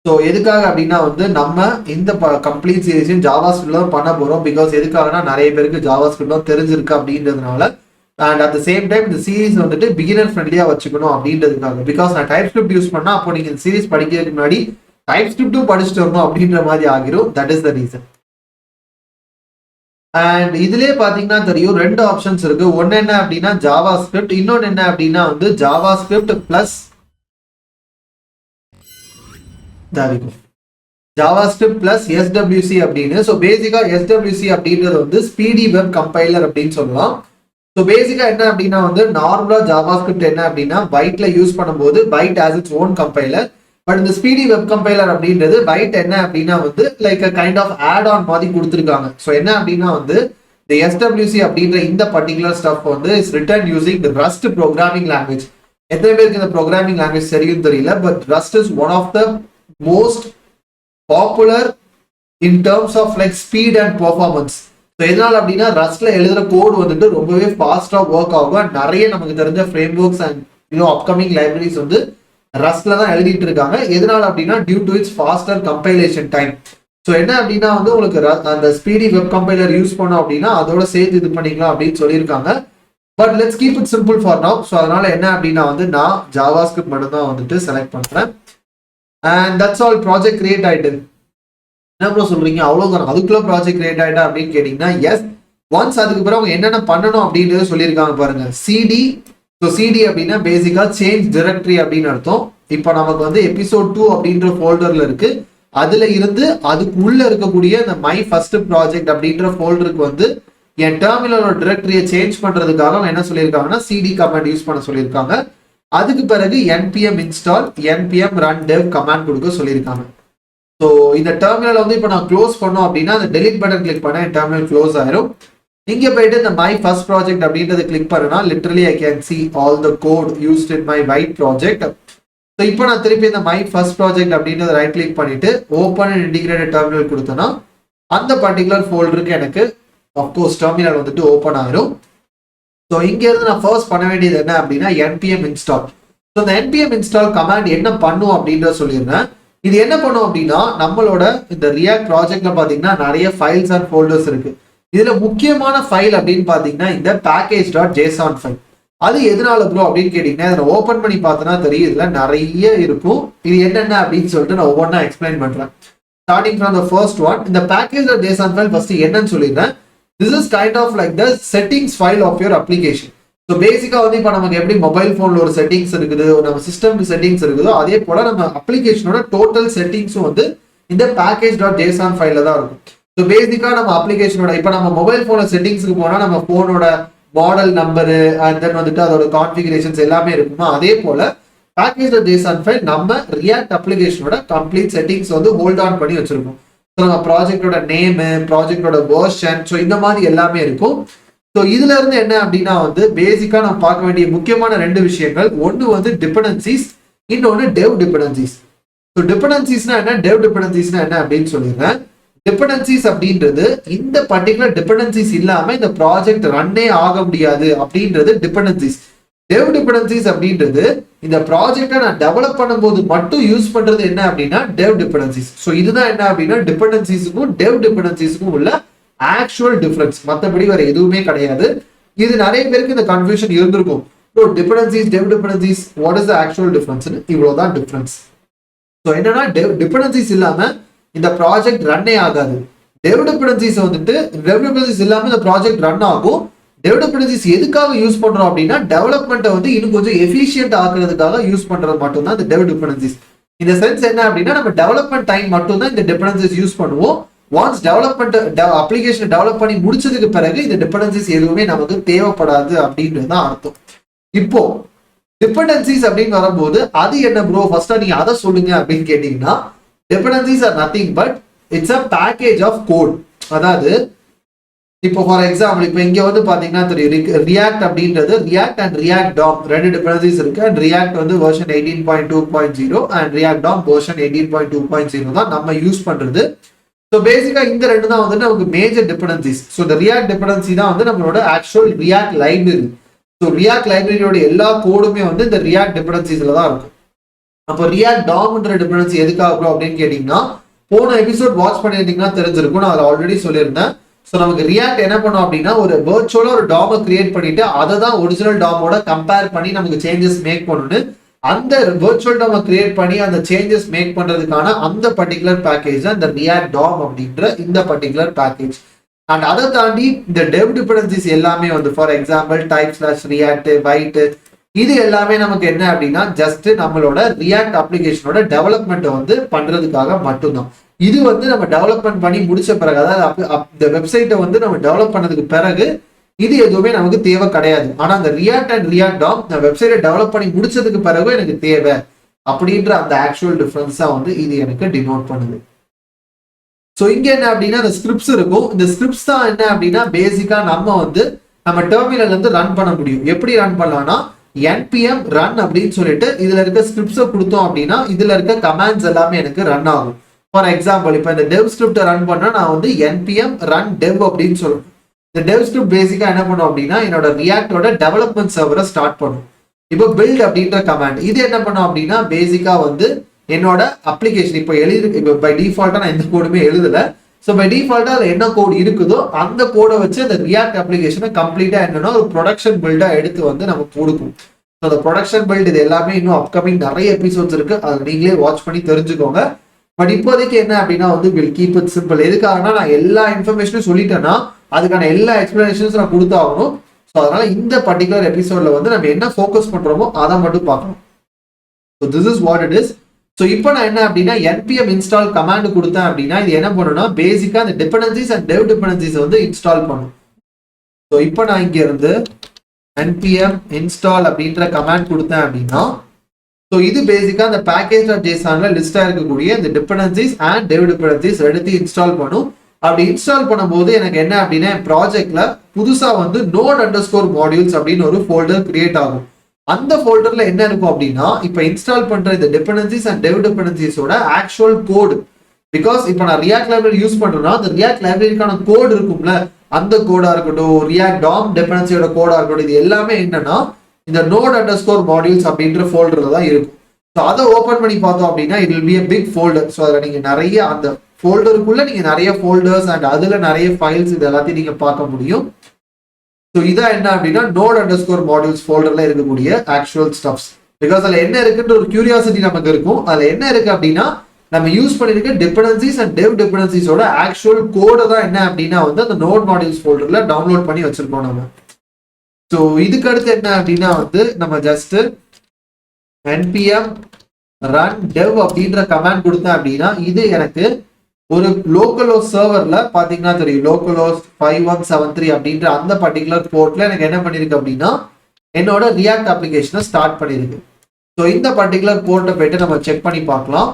ஸோ எதுக்காக அப்படின்னா வந்து நம்ம இந்த கம்ப்ளீட் சீரீஸையும் ஜாவா ஸ்கிரிப்ட்ல பண்ண போறோம். பிகாஸ் எதுக்காகனா நிறைய பேருக்கு ஜாவா ஸ்கிரிப்ட்லாம் தெரிஞ்சிருக்கு அப்படின்றதுனால. And at the same time இந்த சீரீஸ் வந்துட்டு பிகினர் ஃப்ரெண்ட்லியா வச்சுக்கணும் அப்படின்றதுக்காக. பிகாஸ் நான் டைப் ஸ்கிரிப்ட் யூஸ் பண்ணா அப்போ நீங்க இந்த சீரீஸ் படிக்கிறதுக்கு முன்னாடி டைப் ஸ்கிரிப்டும் படிச்சுட்டு வரணும் அப்படின்ற மாதிரி ஆகிரும். That is the reason. And இதுலயே பாத்தீங்கன்னா தெரியும் 2 ஆப்ஷன்ஸ் இருக்கு. ஒன்னு என்ன அப்படின்னா ஜாவா ஸ்கிரிப்ட், இன்னொன்னு என்ன அப்படின்னா வந்து Java script plus JavaScript plus SWC அப்படின்னு. ஸோ பேசிக்கா SWC அப்படின்றது வந்து ஸ்பீடி வெப் கம்பைலர் அப்படின்னு சொல்லலாம். ஸோ பேசிக்கா என்ன அப்படின்னா வந்து நார்மலா ஜாவாஸ்கிரிப்ட் என்ன அப்படின்னா பைட்ல யூஸ் பண்ணும்போது Vite as it's own compiler. But இந்த ஸ்பீடி வெப் கம்பைலர் அப்படின்றது பைட் என்ன அப்படின்னா வந்து like kind of add on மாதிரி கொடுத்துருக்காங்க. ஸோ என்ன அப்படின்னா வந்து இந்த SWC அப்படின்ற இந்த பர்டிகுலர் ஸ்டஃப் வந்து is written using Rust programming language. எத்தனை பேருக்கு இந்த ப்ரோக்ராமிங் லாங்குவேஜ் தெரியும் தெரியல, but Rust is one of the most popular in terms of like speed and performance. So எதனால அப்படின்னா ரஸ்ட்ல எழுதுற கோட் வந்துட்டு ரொம்பவே ஃபாஸ்டா ஒர்க் ஆகும். அண்ட் நிறைய நமக்கு தெரிஞ்ச frameworks and upcoming libraries வந்து ரஸ்ட்ல தான் எழுதிட்டு இருக்காங்க. எதனால அப்படின்னா due to its faster compilation time. So என்ன அப்படின்னா வந்து உங்களுக்கு அந்த ஸ்பீடி வெப் கம்பைலர் யூஸ் பண்ணோம் அப்படின்னா அதோட சேர்த்து இது பண்ணிக்கலாம் அப்படின்னு சொல்லியிருக்காங்க. But let's keep it simple for now. So அதனால என்ன அப்படின்னா வந்து நான் ஜாவாஸ்கிரிப்ட் மட்டும் தான் வந்துட்டு செலக்ட் பண்றேன். And that's all. Project create ஆயிட்டு என்ன ப்ரோ சொல்றீங்க அவ்வளவுதான் அதுக்குள்ள ப்ராஜெக்ட் கிரியேட் ஆயிட்டா அப்படின்னு கேட்டீங்கன்னா எஸ். ஒன்ஸ் அதுக்கு பிறகு அவங்க என்னென்ன பண்ணணும் அப்படின்றத சொல்லியிருக்காங்க பாருங்க. சிடி. ஸோ சிடி அப்படின்னா பேசிக்கா சேஞ்ச் டைரக்டரி அப்படின்னு அர்த்தம். இப்போ நமக்கு வந்து எபிசோட் 2 அப்படின்ற ஃபோல்டர்ல இருக்கு. அதுல இருந்து அதுக்கு உள்ள இருக்கக்கூடிய இந்த மை ஃபர்ஸ்ட் ப்ராஜெக்ட் அப்படின்ற ஃபோல்டருக்கு வந்து என் டெர்மினலோட டைரக்டரியை சேஞ்ச் பண்றதுக்காக அவங்க என்ன சொல்லியிருக்காங்கன்னா சிடி கமாண்ட் யூஸ் பண்ண சொல்லியிருக்காங்க. அதுக்கு பிறகு npm install npm run dev command கொடுக்க சொல்லியிருக்காங்க. ஸோ இந்த டெர்மினல் வந்து இப்போ நான் க்ளோஸ் பண்ணோம் அப்படின்னா அந்த டெலிட் பட்டன் கிளிக் பண்ண என் டெர்மினல் க்ளோஸ் ஆயிரும். இங்க போயிட்டு இந்த மை ஃபர்ஸ்ட் ப்ராஜெக்ட் அப்படின்றத கிளிக் பண்ணனா literally I can see all the code used in my Vite project. So இப்போ நான் திருப்பி இந்த மை ஃபர்ஸ்ட் ப்ராஜெக்ட் அப்படின்றத ரைட் கிளிக் பண்ணிட்டு ஓப்பன் அண்ட் இன்டிகிரேட்டட் டெர்மினல் கொடுத்தேன்னா அந்த பர்டிகுலர் ஃபோல்டருக்கு எனக்கு அப்கோர்ஸ் டெர்மினல் வந்துட்டு ஓப்பன் ஆயிரும். ஸோ இங்க இருந்து நான் ஃபர்ஸ்ட் பண்ண வேண்டியது என்ன அப்படின்னா npm install. ஸோ இந்த npm install கமாண்ட் என்ன பண்ணும் அப்படின்றத சொல்லியிருந்தேன். இது என்ன பண்ணும் அப்படின்னா நம்மளோட இந்த ரியாக்ட் ப்ராஜெக்ட்ல பாத்தீங்கன்னா நிறைய ஃபைல்ஸ் அண்ட் ஃபோல்டர்ஸ் இருக்கு. இதுல முக்கியமான ஃபைல் அப்படின்னு பாத்தீங்கன்னா இந்த package.json ஃபைல். அது எதனால ப்ரோ அப்படின்னு கேட்டீங்கன்னா இதை ஓப்பன் பண்ணி பார்த்தோன்னா தெரியும் இதுல நிறைய இருக்கும். இது என்னென்ன அப்படின்னு சொல்லிட்டு நான் ஒவ்வொன்றா எக்ஸ்பிளைன் பண்றேன். Starting from the first one. இந்த package.json ஃபைல் ஃபர்ஸ்ட் என்னன்னு சொல்லிடுறேன். This is kind of like the settings file of your application. So பேசிக்கா வந்து இப்போ நமக்கு எப்படி மொபைல் போன்ல ஒரு செட்டிங்ஸ் இருக்குது, நம்ம சிஸ்டம் செட்டிங்ஸ் இருக்குதோ அதே போல நம்ம அப்ளிகேஷனோட டோட்டல் செட்டிங்ஸும் வந்து இந்த package.json ஃபைல்ல தான் இருக்கும். ஸோ பேசிக்கா நம்ம அப்ளிகேஷனோட இப்போ நம்ம மொபைல் போன செட்டிங்ஸ்க்கு போனா நம்ம போனோட மாடல் நம்பரு அண்ட் தென் வந்துட்டு அதோட கான்ஃபிகரேஷன்ஸ் எல்லாமே இருக்குமா, அதே போல package.json ஃபைல் நம்ம ரியாக்ட் அப்ளிகேஷனோட கம்ப்ளீட் செட்டிங்ஸ் வந்து ஹோல்ட் ஆன் பண்ணி வச்சிருக்கோம். ஸோ நம்ம ப்ராஜெக்டோட நேமு, ப்ராஜெக்டோட வெர்ஷன், ஸோ இந்த மாதிரி எல்லாமே இருக்கும். ஸோ இதுல இருந்து என்ன அப்படின்னா வந்து பேசிக்கா நம்ம பார்க்க வேண்டிய முக்கியமான ரெண்டு விஷயங்கள். ஒன்று வந்து டிபெண்டன்சிஸ், இன்னொன்று டெவ் டிபெண்டன்சிஸ். ஸோ டிபெண்டன்சிஸ்னா என்ன, டெவ் டிபெண்டன்சிஸ்னா என்ன அப்படின்னு சொல்லிடுறேன். டிபெண்டன்சிஸ் அப்படின்றது இந்த பர்டிகுலர் டிபெண்டன்சிஸ் இல்லாம இந்த ப்ராஜெக்ட் ரன்னே ஆக முடியாது அப்படின்றது டிபெண்டன்சிஸ். டெவ் டிபெண்டன்சிஸ் அப்படின்றது இந்த ப்ராஜெக்டை நான் டெவலப் பண்ணும்போது மட்டும் யூஸ் பண்றது என்ன அப்படின்னா டெவ் டிபெண்டன்சிஸ். ஸோ இதுதான் என்ன அப்படின்னா டிபெண்டன்சிஸுக்கும் டெவ் டிபெண்டன்சிஸுக்கும் உள்ள ஆக்சுவல் டிஃபரன்ஸ். மற்றபடி வேற எதுவுமே கிடையாது. இது நிறைய பேருக்கு இந்த கன்ஃபியூஷன் இருந்திருக்கும். Dependencies, டெவ் dependencies, what is the actual difference? இவ்வளவுதான் டிஃபரன்ஸ். ஸோ என்னன்னா டிபெண்டன்சிஸ் இல்லாம இந்த ப்ராஜெக்ட் ரன்னே ஆகாது. டெவ் டிபெண்டன்சிஸ் வந்துட்டு டெவ் டிபெண்டன்சிஸ் இல்லாம இந்த ப்ராஜெக்ட் ரன் ஆகும். டெவ் டிபெண்டன்சிஸ் எதுக்காக யூஸ் பண்றோம் அப்படின்னா டெவலப்மெண்ட்டை வந்து இன்னும் கொஞ்சம் எஃபிஷியன்ட் ஆக்குறதுக்காக யூஸ் பண்றது மட்டும்தான் இந்த டெவ் டிபெண்டன்சிஸ். இந்த சென்ஸ் என்ன அப்படின்னா நம்ம டெவலப்மெண்ட் டைம் மட்டும்தான் இந்த டிபெண்டன்சிஸ் யூஸ் பண்ணுவோம். ஒன்ஸ் டெவலப்மெண்ட் அப்ளிகேஷன் டெவலப் பண்ணி முடிச்சதுக்கு பிறகு இந்த டிபெண்டன்சிஸ் எதுவுமே நமக்கு தேவைப்படாது அப்படின்றது தான் அர்த்தம். இப்போ டிபெண்டன்சிஸ் அப்படின்னு வரும்போது அது என்ன ப்ரோ ஃபர்ஸ்டா நீங்க அதை சொல்லுங்க அப்படின்னு கேட்டீங்கன்னா dependencies are nothing but it's a package of code. அதாவது இப்போ ஃபார் எக்ஸாம்பிள் இப்போ இங்க வந்து பாத்தீங்கன்னா தெரியும் ரியாக்ட் அப்படின்றது ரியாக்ட் அண்ட் ரியாக்ட் டாம் ரெண்டு டிபெண்டன்சிஸ் இருக்கு. அண்ட் ரியாக்ட் வந்து version 18.2.0 and react Tom version 18.2.0 தான் நம்ம யூஸ் பண்றது. ஸோ பேசிக்கா இந்த ரெண்டு தான் வந்து நமக்கு மேஜர் டிபெண்டன்சிஸ். ஸோ இந்த ரியாக்ட் டிபெண்டன்சி தான் வந்து நம்மளோட actual React library. So React லைப்ரரியோட எல்லா கோடுமே வந்து இந்த ரியாக்ட் டிபெண்டன்சிஸ்ல தான் இருக்கும். அப்போ ரியாக்ட் டாம்ன்ற டிபெண்டன்சி எதுக்காக அப்படின்னு கேட்டீங்கன்னா போன எபிசோட் வாட்ச் பண்ணியிருந்தீங்கன்னா தெரிஞ்சிருக்கும். நான் அதை ஆல்ரெடி சொல்லியிருந்தேன். ஸோ நமக்கு ரியாக்ட் என்ன பண்ணும் அப்படின்னா ஒரு வர்ச்சுவலா ஒரு டாமை கிரியேட் பண்ணிட்டு அதை தான் ஒரிஜினல் டாமோட கம்பேர் பண்ணி நமக்கு சேஞ்சஸ் மேக் பண்ணணும்னு அந்த வர்ச்சுவல் டாமை கிரியேட் பண்ணி அந்த சேஞ்சஸ் மேக் பண்றதுக்கான அந்த பர்டிகுலர் பேக்கேஜ் தான் இந்த ரியாக்ட் டாம் அப்படின்ற இந்த பர்டிகுலர் பேக்கேஜ். அண்ட் அதை தாண்டி இந்த டெவ் டிபெண்டன்சிஸ் எல்லாமே வந்து for example type slash react Vite இது எல்லாமே நமக்கு என்ன அப்படின்னா ஜஸ்ட் நம்மளோட ரியாக்ட் அப்ளிகேஷனோட டெவலப்மெண்ட்டை வந்து பண்றதுக்காக மட்டும்தான். இது வந்து நம்ம டெவலப்மெண்ட் பண்ணி முடிச்ச பிறகு அதாவது இந்த வெப்சைட்டை வந்து நம்ம டெவலப் பண்ணதுக்கு பிறகு இது எதுவுமே நமக்கு தேவை கிடையாது. ஆனா அந்த ரியாக்ட் அண்ட் ரியாக்ட் டாம் நான் வெப்சைட்டை டெவலப் பண்ணி முடிச்சதுக்கு பிறகு எனக்கு தேவை அப்படின்ற அந்த ஆக்சுவல் டிஃபரன்ஸா வந்து இது எனக்கு டினோட் பண்ணுது. ஸோ இங்க என்ன அப்படின்னா இந்த ஸ்கிரிப்ட்ஸ் இருக்கும். இந்த ஸ்கிரிப்ட்ஸ் தான் என்ன அப்படின்னா பேசிக்கா நம்ம டெர்மினல் வந்து ரன் பண்ண முடியும். எப்படி ரன் பண்ணலாம்னா npm run அப்படின்னு சொல்லிட்டு இதுல இருக்க ஸ்கிரிப்ட்ஸை கொடுத்தோம் அப்படின்னா இதுல இருக்க கமாண்ட்ஸ் எல்லாமே எனக்கு ரன் ஆகும். ஃபார் எக்ஸாம்பிள் இப்போ இந்த டெவ் ஸ்கிரிப்டை ரன் பண்ணா நான் வந்து npm run dev அப்படின்னு சொல்லுவேன். இந்த டெவ் ஸ்கிரிப்ட் பேசிக்கா என்ன பண்ணும் அப்படின்னா என்னோட ரியாக்டோட டெவலப்மெண்ட் சர்வரை ஸ்டார்ட் பண்ணும். இப்போ பில்ட் அப்படின்ற கமாண்ட் இது என்ன பண்ணும் அப்படின்னா பேசிக்கா வந்து என்னோட அப்ளிகேஷன் இப்போ பை டிஃபால்ட்டா நான் எந்த கோடுமே எழுதல. ஸோ பை டிஃபால்ட்டா அதுல என்ன கோட் இருக்குதோ அந்த கோடை வச்சு அந்த ரியாக்ட் அப்ளிகேஷனை கம்ப்ளீட்டா என்னன்னா ஒரு ப்ரொடக்ஷன் பில்டா எடுத்து வந்து நம்ம கொடுக்கும். ஸோ அந்த ப்ரொடக்ஷன் பில்ட் இது எல்லாமே இன்னும் அப்கமிங் நிறைய எபிசோட்ஸ் இருக்கு, அதை நீங்களே வாட்ச் பண்ணி தெரிஞ்சுக்கோங்க. பட் இப்போதைக்கு என்ன அப்படின்னா வந்து வில் கீப் இட் சிம்பிள். எதுக்காகனா நான் எல்லா இன்ஃபர்மேஷனும் சொல்லிட்டேன்னா அதுக்கான எல்லா எக்ஸ்பிளனேஷன்ஸ் நான் கொடுத்தாகணும். ஸோ அதனால இந்த பர்டிகுலர் எபிசோட்ல வந்து நம்ம என்ன ஃபோக்கஸ் பண்றோமோ அதை மட்டும் பார்க்கணும். So this is what it is. So இப்போ நான் என்ன அப்படின்னா npm இன்ஸ்டால் கமாண்ட் கொடுத்தேன் அப்படின்னா இது என்ன பண்ணுன்னா பேசிக்கா அந்த டிபெண்டன்சிஸ் அண்ட் டெவ் டிபெண்டன்சிஸ் வந்து இன்ஸ்டால் பண்ணும். ஸோ இப்போ நான் இங்க இருந்து npm இன்ஸ்டால் அப்படின்ற கமாண்ட் கொடுத்தேன் அப்படின்னா ஸோ இது பேசிக்கா அந்த package.jsonல லிஸ்டா இருக்கக்கூடிய இந்த டிபெண்டன்சிஸ் அண்ட் டெவ் டிபெண்டன்சிஸ் எடுத்து இன்ஸ்டால் பண்ணும். அப்படி இன்ஸ்டால் பண்ணும்போது எனக்கு என்ன அப்படின்னா என் ப்ராஜெக்ட்ல புதுசா வந்து node_modules அப்படின்னு ஒரு ஃபோல்டர் கிரியேட் ஆகும். அந்த ஃபோல்டர்ல என்ன இருக்கும் அப்படின்னா இப்ப இன்ஸ்டால் பண்ற இந்த டிபெண்டன்சிஸ் அண்ட் டெவ் டிபெண்டன்சிஸோட ஆக்சுவல் கோடு. பிகாஸ் இப்போ நான் ரியாக்ட் லைப்ரரி யூஸ் பண்றேன்னா அந்த ரியாக்ட் லைப்ரரிக்கான கோடு இருக்கும்ல, அந்த கோடா இருக்கட்டும் ரியாக்ட் டாம் டிபெண்டன்சியோட கோடா இருக்கட்டும், இது எல்லாமே என்னன்னா இந்த node_modules அப்படின்ற ஃபோல்டர்ல தான் இருக்கும். ஸோ அதை ஓப்பன் பண்ணி பார்த்தோம் அப்படின்னா it will be a big folder. So அதில் நீங்க நிறைய அந்த ஃபோல்டருக்குள்ள நீங்க நிறைய ஃபோல்டர்ஸ் அண்ட் அதுல நிறைய ஃபைல்ஸ் இது எல்லாத்தையும் நீங்க பார்க்க முடியும். ஸோ இதான் என்ன அப்படின்னா node_modules ஃபோல்டர்ல இருக்கக்கூடிய ஆக்சுவல் ஸ்டப்ஸ். பிகாஸ் அதுல என்ன இருக்குன்ற ஒரு கியூரியாசிட்டி நமக்கு இருக்கும். அதுல என்ன இருக்கு அப்படின்னா நம்ம யூஸ் பண்ணிருக்க டிபெண்டன்சிஸ் அண்ட் டெவ் டிபெண்டன்சிஸோட ஆக்சுவல் கோடை தான் என்ன அப்படின்னா வந்து அந்த node modules ஃபோல்டர்ல டவுன்லோட் பண்ணி வச்சிருக்கோம் நம்ம. ஸோ இதுக்கு அடுத்து என்ன அப்படின்னா வந்து நம்ம ஜஸ்ட் npm run dev அப்படின்ற கமாண்ட் கொடுத்தேன் அப்படின்னா இது எனக்கு ஒரு லோக்கலோஸ் சர்வர்ல பாத்தீங்கன்னா தெரியும் லோக்கலோஸ் 5173 அப்படின்ற அந்த பர்டிகுலர் போர்ட்ல எனக்கு என்ன பண்ணிருக்கு அப்படின்னா என்னோட ரியாக்ட் அப்ளிகேஷனை ஸ்டார்ட் பண்ணிருக்கு. ஸோ இந்த பர்டிகுலர் போர்ட்டை போயிட்டு நம்ம செக் பண்ணி பார்க்கலாம்.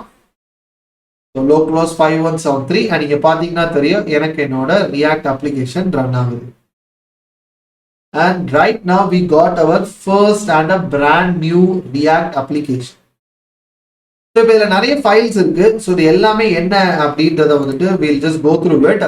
லோக்கலோஸ் 5173 அண்ட் இங்க பாத்தீங்கன்னா தெரியும் எனக்கு என்னோட ரியாக்ட் அப்ளிகேஷன் ரன் ஆகுது. And right now we got our first and a brand new React application. So இப்போ இதுல நிறைய ஃபைல்ஸ் இருக்கு. ஸோ இது எல்லாமே என்ன அப்படின்றத வந்துட்டு we'll just go through it.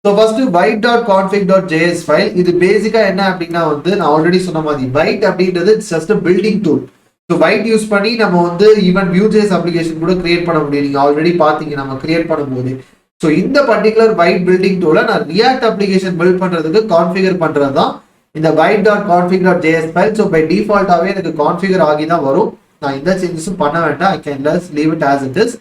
So first white.config.js file. இது பேசிக்கா என்ன அப்படின்னா வந்து நான் ஆல்ரெடி சொன்ன மாதிரி white அப்படின்றது just building tool. So white use பண்ணி நம்ம வந்து ஈவன் Vue.js அப்ளிகேஷன் கூட கிரியேட் பண்ண முடியும். நீங்க ஆல்ரெடி பாத்தீங்க நம்ம கிரியேட் பண்ணும்போது. ஸோ இந்த பர்டிகுலர் white பில்டிங் டூலை நான் ரியாக்ட் அப்ளிகேஷன் பில்ட் பண்றதுக்கு கான்ஃபிகர் பண்றது தான் இந்த white.config.js ஃபைல். ஸோ பை டிஃபால்ட்டாவே எனக்கு கான்ஃபிகர் ஆகி தான் வரும். நான் எந்த சேஞ்சஸும் பண்ண வேண்டாம். I can less leave it as it is.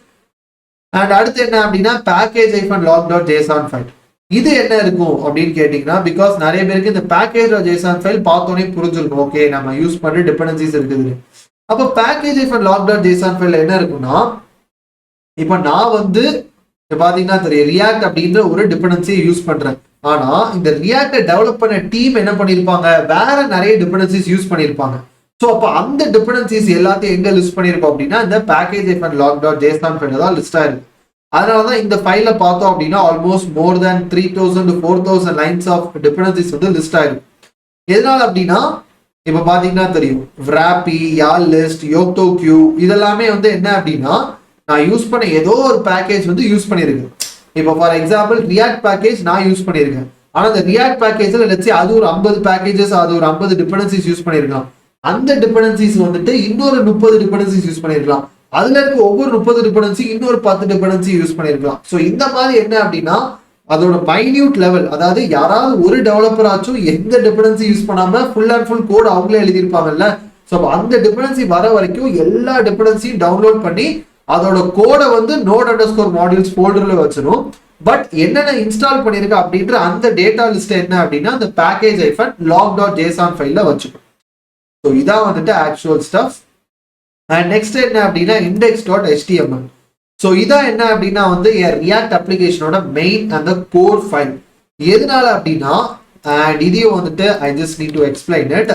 And அடுத்து என்ன அப்படின்னா package-log.json ஃபைல். இது என்ன இருக்கும் அப்படின்னு கேட்டீங்கன்னா பிகாஸ் நிறைய பேருக்கு இந்த package.json ஃபைல் பார்த்தோன்னே புரிஞ்சிருக்கும். ஓகே நம்ம யூஸ் பண்ற டிபெண்டன்சிஸ் இருக்குது. அப்போ package-log.json ஃபைல் என்ன இருக்குன்னா இப்போ நான் வந்து பாத்தீங்கன்னா தெரியும் ரியாக்ட் அப்படின்ற ஒரு டிபெண்டன்சியை யூஸ் பண்றேன். ஆனா இந்த ரியாக்டை டெவலப் பண்ண டீம் என்ன பண்ணிருப்பாங்க வேற நிறைய டிபெண்டன்சிஸ் யூஸ் பண்ணிருப்பாங்க. ஸோ அப்போ அந்த டிபெண்டன்சிஸ் எல்லாத்தையும் எங்க லிஸ்ட் பண்ணிருக்கோம் அப்படின்னா இந்த package-log.json ஃபைல் தான் லிஸ்ட் ஆயிருக்கு. அதனாலதான் இந்த ஃபைல பார்த்தோம் அப்படின்னா almost more than 3000 to 4000 lines of dependencies வந்து லிஸ்ட் ஆயிருக்கு. எதனால அப்படின்னா இப்ப பாத்தீங்கன்னா தெரியும் wrappy, யால் லிஸ்ட், yocto-q இதெல்லாமே வந்து என்ன அப்படின்னா நான் யூஸ் பண்ண ஏதோ ஒரு பேக்கேஜ் வந்து யூஸ் பண்ணிருக்கேன். இப்போ ஃபார் எக்ஸாம்பிள் ரியாக்ட் பேக்கேஜ் நான் யூஸ் பண்ணிருக்கேன். ஆனா அந்த ரியாக்ட் பேக்கேஜ்ல லெட்ஸ் அது ஒரு 50 பேக்கேஜஸ் அது ஒரு 50 டிபெண்டன்சிஸ் யூஸ் பண்ணிருக்கலாம். அந்த டிபெண்டன்சிஸ் வந்துட்டு இன்னொரு 30 டிபெண்டன்சிஸ் யூஸ் பண்ணிருக்கலாம். அதுல இருக்க ஒவ்வொரு 30 டிபெண்டன்சி இன்னொரு 10 டிபெண்டன்சி யூஸ் பண்ணிருக்கலாம். ஸோ இந்த மாதிரி என்ன அப்படின்னா அதோட மைன்யூட் லெவல், அதாவது யாராவது ஒரு டெவலப்பர் ஆச்சும் எந்த டிபெண்டன்சி யூஸ் பண்ணாம ஃபுல் அண்ட் ஃபுல் கோட் அவங்களே எழுதியிருப்பாங்கல்ல. ஸோ அந்த டிபெண்டன்சி வர வரைக்கும் எல்லா டிபெண்டன்சியும் டவுன்லோட் பண்ணி அதோட கோடை வந்து node_modules ஃபோல்டர்ல வச்சிடும். பட் என்னென்ன இன்ஸ்டால் பண்ணிருக்க அப்படின்ற அந்த டேட்டா லிஸ்ட் என்ன அப்படின்னா அந்த package-log.json ஃபைல்ல வச்சுக்கணும். ஸோ இதான் வந்துட்டு ஆக்சுவல் ஸ்டஃப். அண்ட் நெக்ஸ்ட் என்ன அப்படின்னா index.html. ஸோ இதான் என்ன அப்படின்னா வந்து ரியாக்ட் அப்ளிகேஷனோட மெயின் அந்த கோர் ஃபைல். எதனால அப்படின்னா அண்ட் இதையும் வந்துட்டு I just need to explain it.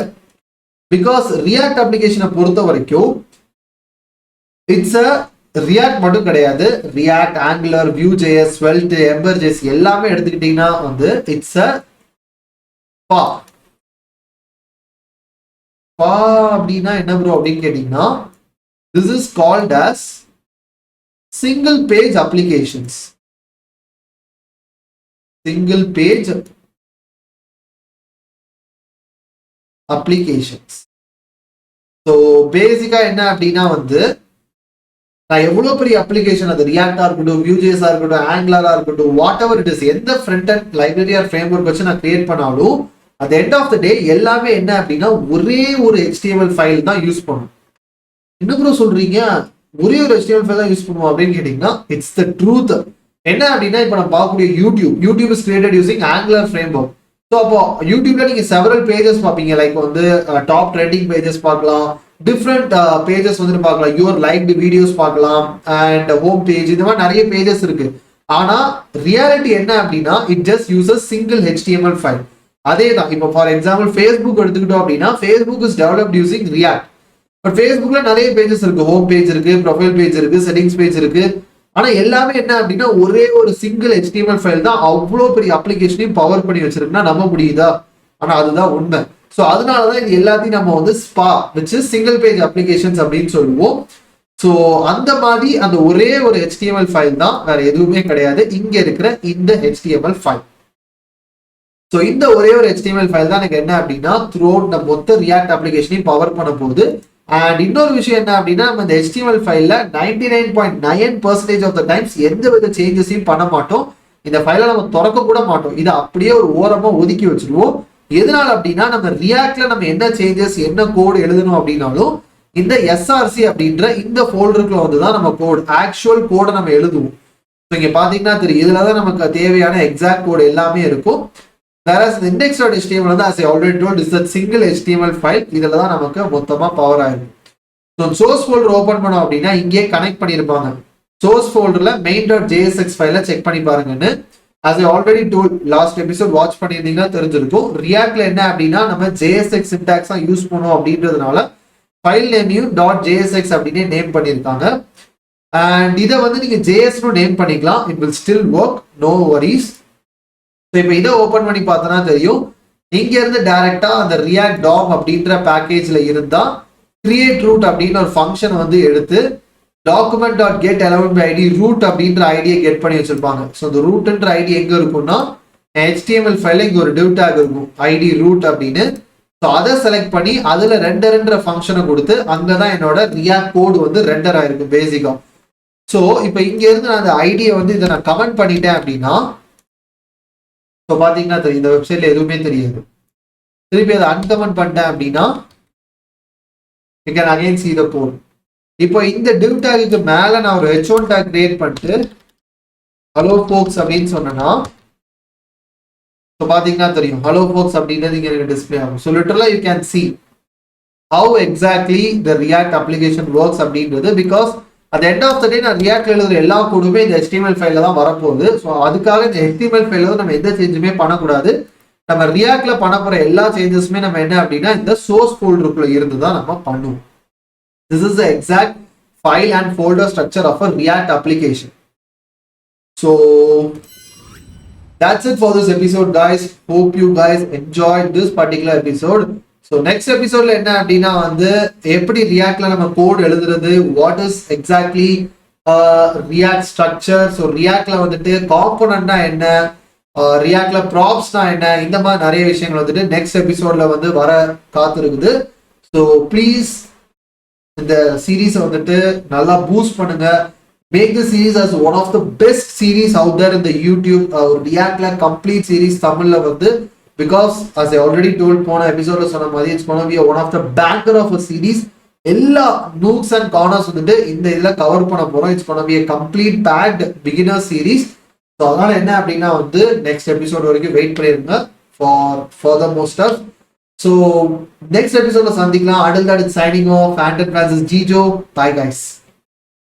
Because React அப்ளிகேஷனை பொறுத்த வரைக்கும் இட்ஸ் அ ரியாக்ட் மட்டும் கிடையாது, React, Angular, Vue JS, Svelte, Ember JS எல்லாமே எடுத்துக்கிட்டீங்கன்னா வந்து இட்ஸ் அ பா. பா அப்படின்னா என்ன ப்ரோ அப்படின்னு கேட்டீங்கன்னா, this is called as single page applications. Single page applications. So பேசிக்கா என்ன அப்படின்னா வந்து நான் எவ்வளவு பெரிய அப்ளிகேஷன், அது ரியாக்டா இருக்கட்டும், வியூஜேஸா இருக்கட்டும், ஆங்குலரா இருக்கட்டும், வாட் எவர் இட் இஸ், எந்த front end library or framework வச்சு நான் கிரியேட் பண்ணாலும் at the end of the day எல்லாமே என்ன அப்படின்னா ஒரே ஒரு HTML ஃபைல் தான் யூஸ் பண்ணும். என்ன ப்ரோ சொல்றீங்க, ஒரே ஒரு HTML ஃபைல் தான் யூஸ் பண்ணுவோம் அப்படின்னு கேட்டீங்கன்னா இட்ஸ் த ட்ரூத். என்ன அப்படின்னா இப்போ நம்ம பார்க்கக்கூடிய YouTube is created using angular frame work. So அப்போ யூடியூப்ல நீங்க செவரல் பேஜஸ் பார்ப்பீங்க, லைக் வந்து டாப் ட்ரெண்டிங் பேஜஸ் பார்க்கலாம், டிஃப்ரெண்ட் பேஜஸ் வந்துட்டு பார்க்கலாம், யுவர் லைக்டு வீடியோஸ் பார்க்கலாம், அண்ட் ஹோம் பேஜ், இந்த மாதிரி நிறைய பேஜஸ் இருக்கு. ஆனா ரியாலிட்டி என்ன அப்படின்னா it just uses single HTML file. அதே தான் இப்போ ஃபார் எக்ஸாம்பிள் ஃபேஸ்புக் எடுத்துக்கிட்டோம் அப்படின்னா Facebook is developed using react. But ஃபேஸ்புக்ல நிறைய பேஜஸ் இருக்கு, ஹோம் பேஜ் இருக்கு, ப்ரொஃபைல் பேஜ் இருக்கு, செட்டிங்ஸ் பேஜ் இருக்கு. ஆனா எல்லாமே என்ன அப்படின்னா ஒரே ஒரு சிங்கிள் HTML ஃபைல் தான் அவ்வளோ பெரிய அப்ளிகேஷனையும் பவர் பண்ணி வச்சிருக்குன்னா நம்ப முடியுதா? ஆனா அதுதான் உண்மை. ஸோ அதனாலதான் இது எல்லாத்தையும் நம்ம வந்து ஸ்பா வச்சு சிங்கிள் பேஜ் அப்ளிகேஷன்ஸ் அப்படின்னு சொல்லுவோம். ஸோ அந்த மாதிரி அந்த ஒரே ஒரு HTML ஃபைல் தான், வேற எதுவுமே கிடையாது இங்க இருக்கிற இந்த HTML ஃபைல். ஸோ இந்த ஒரே ஒரு HTML ஃபைல் தான் எனக்கு என்ன அப்படின்னா த்ரூ அவுட் நம்ம மொத்த ரியாக்ட் அப்ளிகேஷனையும் பவர் பண்ண போகுது. அண்ட் இன்னொரு விஷயம் என்ன அப்படின்னா நம்ம இந்த HTML ஃபைல்ல 99.9% ஆஃப் த டைம்ஸ் எந்த வித சேஞ்சஸையும் பண்ண மாட்டோம். இந்த ஃபைலை நம்ம திறக்க கூட மாட்டோம், இதை அப்படியே ஒரு ஓரமா ஒதுக்கி வச்சிருவோம். எதனால அப்படின்னா நம்ம ரியாக்ட்ல நம்ம என்ன சேஞ்சஸ் என்ன கோடு எழுதணும் அப்படின்னாலும் இந்த SRC அப்படின்ற இந்த ஃபோல்டருக்குள்ள வந்து தான் நம்ம கோட் ஆக்சுவல் கோடை நம்ம எழுதுவோம். ஸோ இங்க பாத்தீங்கன்னா தெரியும், இதுலதான் நமக்கு தேவையான எக்ஸாக்ட் கோடு எல்லாமே இருக்கும். Whereas the index.html வந்து as I already told is that single HTML file, இதுல தான் நமக்கு மொத்தமா பவர் ஆயிருக்கும். ஸோ சோர்ஸ் ஃபோல்டர் ஓபன் பண்ணோம் அப்படின்னா இங்கே கனெக்ட் பண்ணிருப்பாங்க. சோர்ஸ் ஃபோல்டர்ல main.jsx ஃபைல செக் பண்ணி பாருங்கன்னு as I already told last episode watch பண்ணியிருந்தீங்கன்னா தெரிஞ்சிருக்கும். ரியாக்ட்ல என்ன அப்படின்னா நம்ம JSX syntax தான் யூஸ் பண்ணுவோம் அப்படின்றதுனால ஃபைல் நேமையும் .jsx அப்படின்னு நேம் பண்ணியிருக்காங்க. அண்ட் இதை வந்து நீங்க JS நேம் பண்ணிக்கலாம், it will still work, no worries. இப்போ இதை ஓபன் பண்ணி பார்த்தோன்னா தெரியும், இங்க இருந்து டைரக்டா அந்த ரியாக்ட் டாம் அப்படின்ற பேக்கேஜ்ல இருந்தா கிரியேட் ரூட் அப்படின்னு ஒரு ஃபங்க்ஷன் வந்து எடுத்து document.get element by id root அப்படின்ற ஐடியை கெட் பண்ணி வச்சிருப்பாங்க. ஸோ இந்த ரூட்ன்ற ஐடி எங்க இருக்கும்னா HTML ஃபைல்ல இங்க ஒரு div tag இருக்கும் id root அப்படின்னு. ஸோ அதை செலக்ட் பண்ணி அதுல ரெண்டர்ன்ற ஃபங்க்ஷனை கொடுத்து அங்கதான் என்னோட ரியாக்ட் கோடு வந்து ரெண்டர் ஆயிருக்கும் பேசிக்கா. ஸோ இப்போ இங்க இருந்து நான் அந்த ஐடியை வந்து இதை நான் கமெண்ட் பண்ணிட்டேன் அப்படின்னா ஸோ பாத்தீங்கன்னா தெரியும் இந்த வெப்சைட்ல எதுவுமே தெரியாது. திருப்பி அதை அன்கமெண்ட் பண்ணிட்டேன் அப்படின்னா you can again see the code. இப்போ இந்த div tagக்கு மேல நான் ஒரு h1 tag கிரியேட் பண்ணிட்டு hello folks அப்படின்னு சொன்னேன்னா ஸோ பாத்தீங்கன்னா தெரியும் hello folks அப்படின்றது இங்க எனக்கு டிஸ்பிளே ஆகும். So literally you can see how exactly the React application works அப்படின்றது. Because at the end of the day நான் ரியாக்ட்ல எழுதுற எல்லா கோடுமே இந்த HTML ஃபைல்ல தான் வரப்போகுது. ஸோ அதுக்காக இந்த HTML ஃபைல்ல நம்ம எந்த சேஞ்சுமே பண்ணக்கூடாது. நம்ம ரியாக்ட்ல பண்ண போற எல்லா சேஞ்சஸுமே நம்ம என்ன அப்படின்னா இந்த சோர்ஸ் ஃபோல்டருக்குள்ள இருந்து தான் நம்ம பண்ணுவோம். This is the exact file and folder structure of a React application. So that's it for this episode, guys. Hope you guys enjoyed this particular episode. So next எபிசோட்ல என்ன அப்படின்னா வந்து எப்படி ரியாக்ட்ல நம்ம கோட் எழுதுறது, what is exactly React structure, so ரியாக்ட்ல வந்துட்டு காம்போனன்ட்னா என்ன, ரியாக்ட்ல ப்ராப்ஸ்னா என்ன, இந்த மாதிரி நிறைய விஷயங்கள் வந்துட்டு நெக்ஸ்ட் எபிசோட்ல வந்து வர காத்திருக்குது. ஸோ ப்ளீஸ் இந்த சீரீஸை வந்துட்டு நல்லா பூஸ்ட் பண்ணுங்க. Make the series as one of the best series out there in the YouTube. ரியாக்ட்ல கம்ப்ளீட் சீரீஸ் தமிழ்ல வந்து because as I already told போன எபிசோட்ல சொன்ன மாதிரி it's going to be one of the banker of a series. எல்லா nooks and corners வந்துட்டு இந்த இதுல கவர் பண்ண போறோம். it's going to be a complete packed beginner series. So அதனால என்ன அப்படின்னா வந்து நெக்ஸ்ட் எபிசோட் வரைக்கும் வெயிட் பண்ணிருங்க for further more stuff. So next எபிசோட்ல சந்திக்கலாம். Until that, it's signing off. Anton Francis Jijo. Bye guys.